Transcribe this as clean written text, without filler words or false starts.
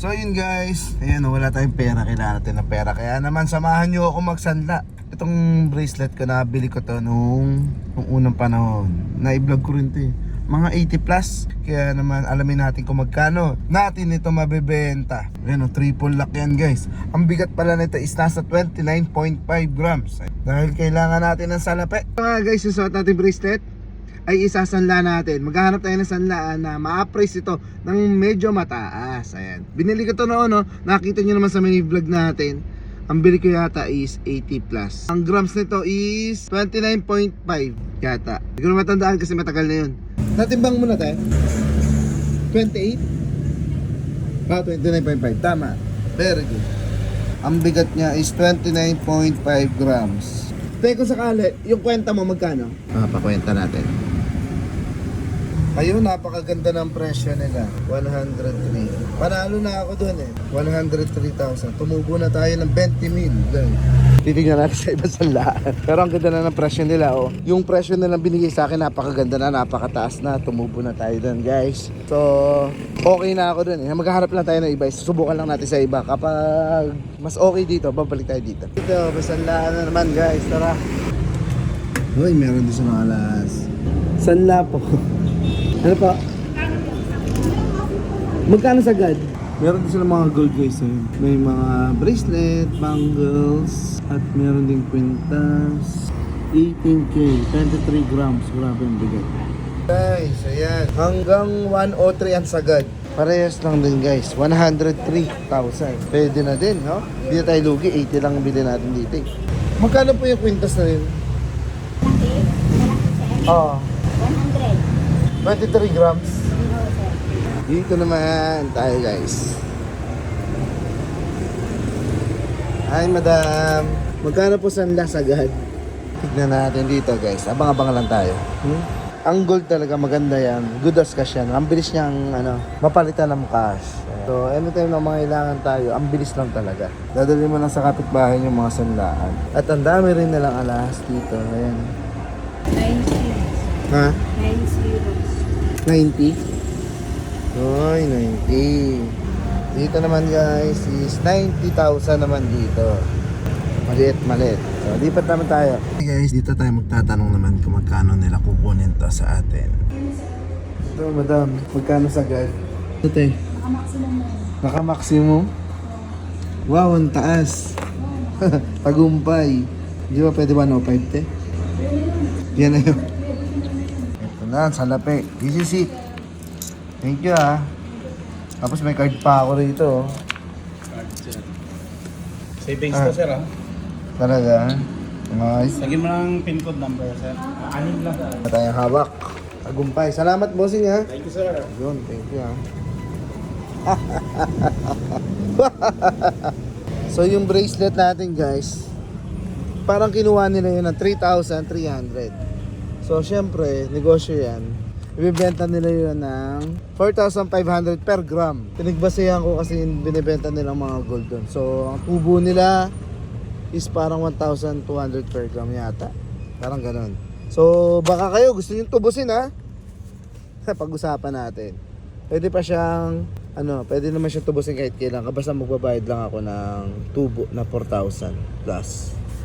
So yun guys, ayan, wala tayong pera, kailangan natin ng pera. Kaya naman samahan nyo ako magsanla. Itong bracelet ko, nabili ko to nung unang panahon. Na-vlog ko rin to eh, mga 80 plus. Kaya naman alamin natin kung magkano natin ito mabebenta. Ayan o, triple lock yan guys. Ang bigat pala nito is nasa 29.5 grams. Dahil kailangan natin ng salapi. Mga guys, yung suot natin bracelet ay isasanla natin. Maghahanap tayo ng sanlaan na ma-appraise ito ng medyo mataas. Ayan. Binili ko to noon, no? Nakita nyo naman sa may vlog natin. Ang bili ko yata is 80 plus. Ang grams nito is 29.5 yata. Hindi ko na matandaan kasi matagal na yun. Natimbang muna tayo. 28? Ah, 29.5. Tama. Very good. Ang bigat niya is 29.5 grams. Teka, kung sakali, yung kwenta mo magkano? Pakwenta natin. Ayun, napakaganda ng presyo nila. 103. Panalo na ako dun eh. 103,000. Tumubo na tayo ng 20 mil. Titignan natin sa ibang sanlaan. Pero ang ganda na ng presyo nila, oh. Yung presyo nilang binigay sa akin, napakaganda na, napakataas na. Tumubo na tayo dun, guys. So, okay na ako dun eh. Maghaharap lang tayo ng iba. Susubukan lang natin sa iba. Kapag mas okay dito, babalik tayo dito. Ito, sanlaan na naman, guys. Tara. Uy, meron din sa mga alas. Sanla po. Ano pa? Magkano sagad? Meron din sila mga gold guys eh. May mga bracelet, bangles, at meron din kwintas. 18K, 23 grams. Grabe ang bigat. Guys, ayan. Hanggang 103 ang sagad. Parehas lang din guys. 103,000. Pwede na din, no? Hindi na tayo lugi. 80 lang bilhin natin dito eh. Magkano po yung kwintas na rin? Oo. 23 grams. Dito naman tayo guys. Hi madam. Magkano po sanla sagad? Tignan natin dito guys. Abang-abang lang tayo. Ang gold talaga maganda yan. Good as cash yan. Ang bilis niyang mapalitan ng cash. So anytime na mangailangan tayo, ang bilis lang talaga. Dadali mo lang sa kapitbahay yung mga sanlaan. At ang dami rin nilang alahas dito. Ayan. 90. Ha? 90. 90? Oy, 90. Dito naman guys is 90,000 naman dito. Maliit. So, lipat naman tayo. Okay guys, dito tayo magtatanong naman kung magkano nila kukunin to sa atin. Ito madam, magkano sagad? Ito te. Naka-maximum mo. Naka-maximum? Wow, ang taas. Tagumpay. Di ba pwede 105 te? Yan na yun. Ito na, salapi. This is it. Thank you ah. Tapos may card pa ako rito. Card, sir. Savings to, sir, ah. Talaga. Nice. Lagyan mo ng pin code number, sir. Anim lang. Wala tayong hawak. Tagumpay. Salamat bossing ha. Thank you, sir. Yun, thank you ha. So yung bracelet natin guys, parang kinuha nila yun ng 3,300. So syempre, negosyo yan. Ibibenta nila yun ng 4,500 per gram. Pinagbasehan ko kasi yung binibenta nilang mga gold doon. So ang tubo nila is parang 1,200 per gram yata. Parang ganun. So baka kayo gusto nyo tubusin ha. Pag-usapan natin. Pwede pa siyang pwede naman siyang tubusin kahit kailan. Basta magbabayad lang ako ng tubo na 4,000 plus.